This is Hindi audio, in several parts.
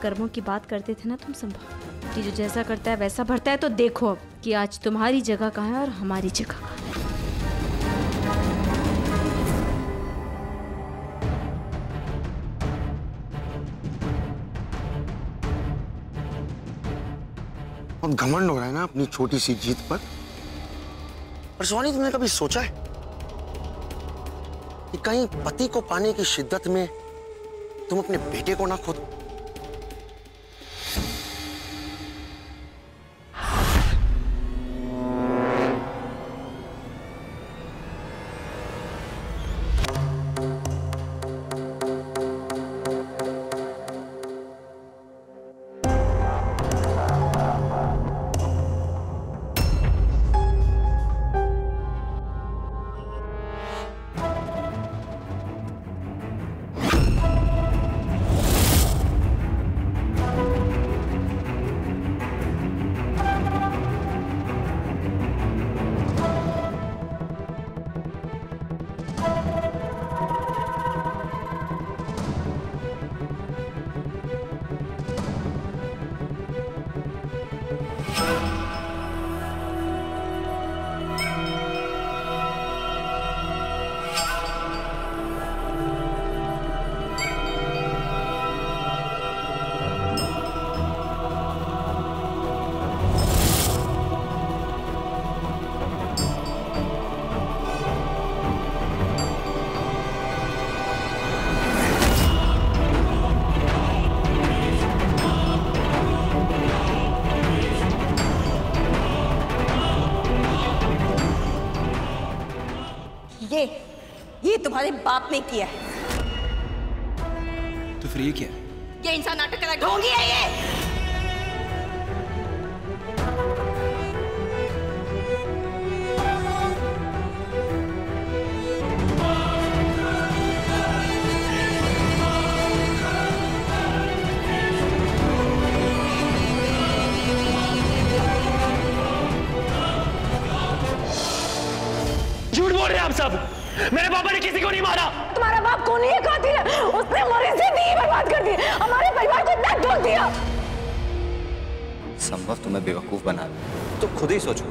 कर्मों की बात करते थे ना तुम संभव, कि जो जैसा करता है वैसा भरता है। तो देखो अब कि आज तुम्हारी जगह कहाँ है और हमारी जगह कहाँ है। अब घमंड हो रहा है ना अपनी छोटी सी जीत पर। शिवानी, तुमने कभी सोचा है कि कहीं पति को पाने की शिद्दत में तुम अपने बेटे को ना खो दो? ये तुम्हारे बाप ने किया है। तो फिर ये क्या है? ये इंसान नाटक का ढोंगी है ये। झूठ बोल रहे हैं आप सब। मेरे पापा ने किसी को नहीं मारा। तुम्हारा बाप कौन है? कातिल है। उसने हमारी जिंदगी बर्बाद कर दी, हमारे परिवार को इतना तोड़ दिया। संभव तुम्हें बेवकूफ बना रहा। तो खुद ही सोचो,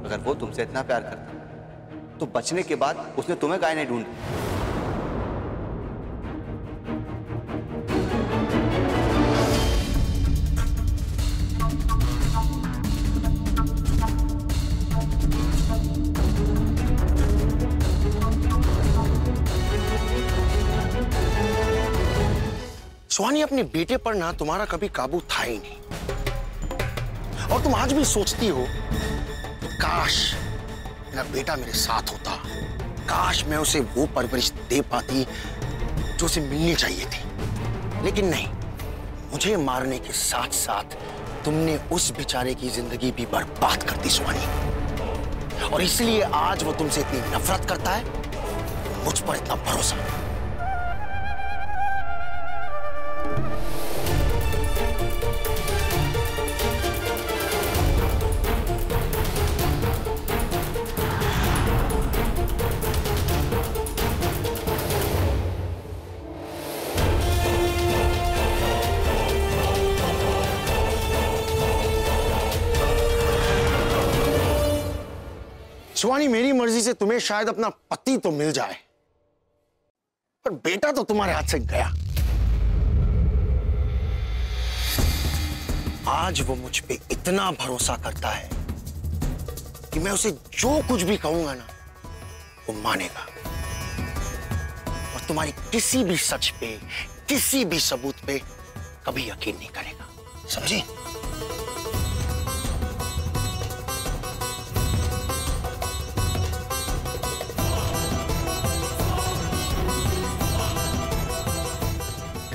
अगर वो तुमसे इतना प्यार करता तो बचने के बाद उसने तुम्हें काहे नहीं ढूंढा? शिवानी, अपने बेटे पर ना तुम्हारा कभी काबू था ही नहीं। और तुम आज भी सोचती हो कि काश मेरा बेटा मेरे साथ होता, काश मैं उसे वो परवरिश दे पाती जो उसे मिलनी चाहिए थी। लेकिन नहीं, मुझे मारने के साथ साथ तुमने उस बेचारे की जिंदगी भी बर्बाद कर दी शिवानी। और इसलिए आज वो तुमसे इतनी नफरत करता है, मुझ पर इतना भरोसा। शिवानी, मेरी मर्जी से तुम्हें शायद अपना पति तो मिल जाए, पर बेटा तो तुम्हारे हाथ से गया। आज वो मुझ पे इतना भरोसा करता है कि मैं उसे जो कुछ भी कहूंगा ना, वो मानेगा। और तुम्हारी किसी भी सच पे, किसी भी सबूत पे कभी यकीन नहीं करेगा, समझी?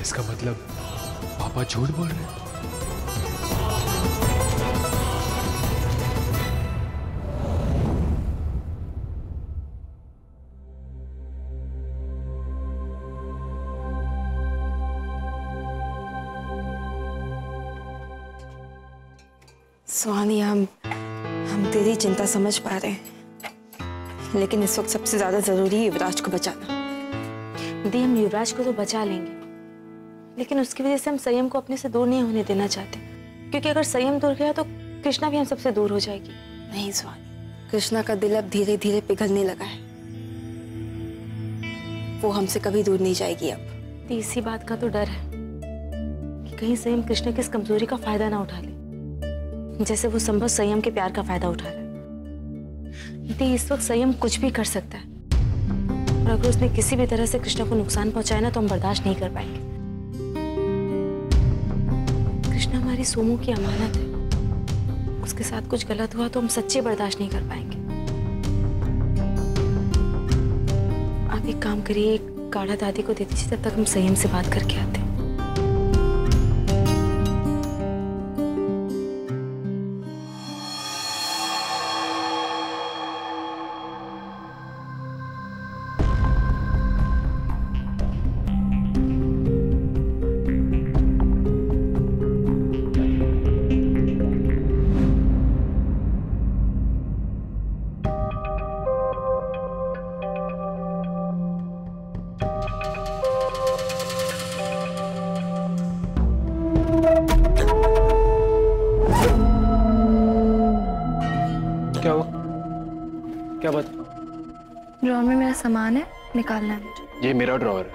इसका मतलब पापा झूठ बोल रहे हैं। सुहानी, हम तेरी चिंता समझ पा रहे हैं, लेकिन इस वक्त सबसे ज्यादा जरूरी है युवराज को बचाना। दी, हम युवराज को तो बचा लेंगे, लेकिन उसकी वजह से हम संयम को अपने से दूर नहीं होने देना चाहते, क्योंकि अगर संयम दूर गया तो कृष्णा भी हम सबसे दूर हो जाएगी। नहीं स्वामी, कृष्णा का दिल अब धीरे धीरे पिघलने लगा है। वो हमसे कभी दूर नहीं जाएगी अब। तो इसी बात का तो डर है कि कहीं संयम कृष्णा की इस कमजोरी का फायदा ना उठा ले, जैसे वो संभव संयम के प्यार का फायदा उठा रहा है। तो इस वक्त संयम कुछ भी कर सकता है, और अगर उसने किसी भी तरह से कृष्णा को नुकसान पहुंचाया ना तो हम बर्दाश्त नहीं कर पाएंगे। कृष्णा हमारी सोमू की अमानत है, उसके साथ कुछ गलत हुआ तो हम सच्चे बर्दाश्त नहीं कर पाएंगे। आप एक काम करिए, एक काढ़ा दादी को दे दीजिए, तब तक हम संयम से बात करके आते हैं। क्या हुआ? क्या बात? ड्रॉअर में मेरा सामान है, निकालना है मुझे। ये मेरा ड्रॉअर है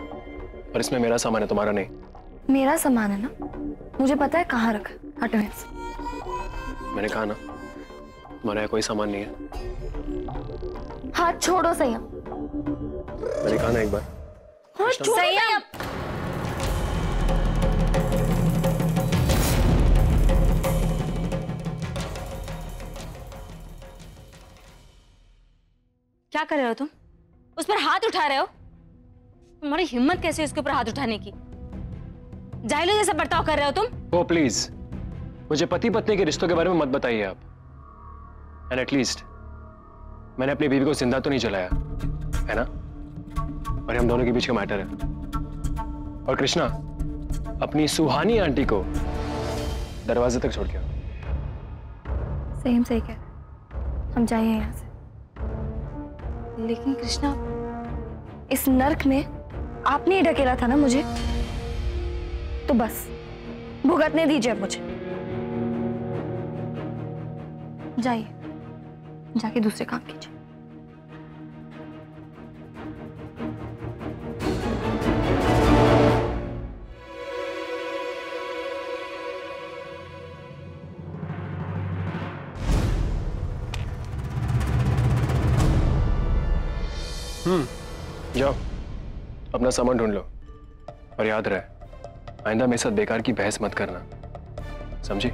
और इसमें मेरा सामान है, तुम्हारा नहीं। मेरा सामान है ना, मुझे पता है कहाँ रखा है। हटो यहाँ से। मैंने कहा ना तुम्हारा कोई सामान नहीं है। हाथ छोड़ो संयम। मैंने कहा ना एक बार। हाथ छोड़ो संयम। क्या कर रहे हो तुम? उस पर हाथ उठा रहे हो? तुम्हारी हिम्मत कैसे है उसके ऊपर हाथ उठाने की? जाहिलों जैसा बर्ताव कर रहे हो तुम। ओ प्लीज, मुझे पति पत्नी के रिश्तों के बारे में मत बताइए आप। एंड एटलीस्ट मैंने अपनी बीवी को जिंदा तो नहीं जलाया है ना, और हम दोनों के बीच का मैटर है। और कृष्णा अपनी सुहानी आंटी को दरवाजे तक छोड़ के आओ। संयम सही कह रहा है, हम जाइए यहाँ से। लेकिन कृष्णा, इस नर्क में आपने ही ढकेला था ना मुझे, तो बस भुगतने दीजिए अब मुझे। जाइए, जाके दूसरे काम कीजिए। जाओ अपना सामान ढूंढ लो, और याद रहे आइंदा मेरे साथ बेकार की बहस मत करना, समझी?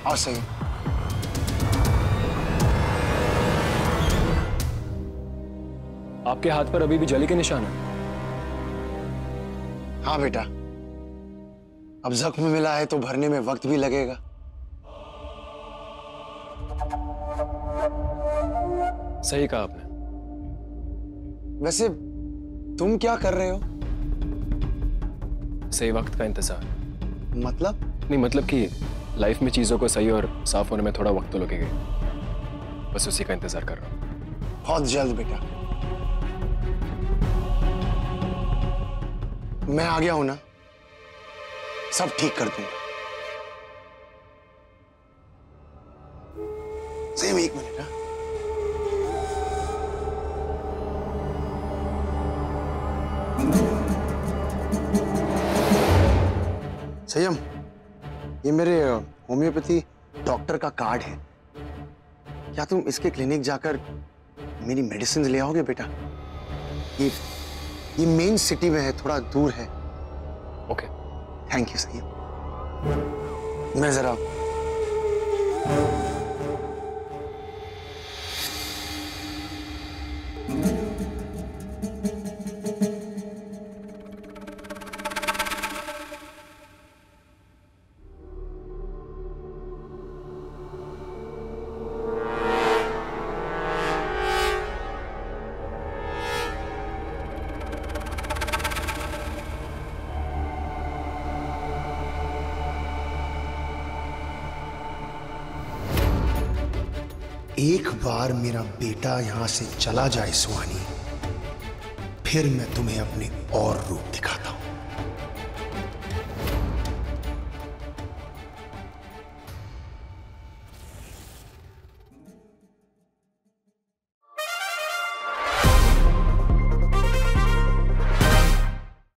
और सही। आपके हाथ पर अभी भी जली के निशान है? हाँ बेटा, अब जख्म मिला है तो भरने में वक्त भी लगेगा। सही कहा आपने। वैसे तुम क्या कर रहे हो? सही वक्त का इंतजार। मतलब? नहीं, मतलब कि लाइफ में चीजों को सही और साफ होने में थोड़ा वक्त तो लगेगा, बस उसी का इंतजार कर रहा हूं। बहुत जल्द बेटा। मैं आ गया हूं ना, सब ठीक कर दूंगा। सेम एक मिनट ना। संयम, ये मेरे होम्योपैथी डॉक्टर का कार्ड है। क्या तुम इसके क्लिनिक जाकर मेरी मेडिसिन ले आओगे बेटा? ये मेन सिटी में है, थोड़ा दूर है। ओके। थैंक यू संयम। मैं जरा एक बार मेरा बेटा यहां से चला जाए सुहानी, फिर मैं तुम्हें अपने और रूप दिखाता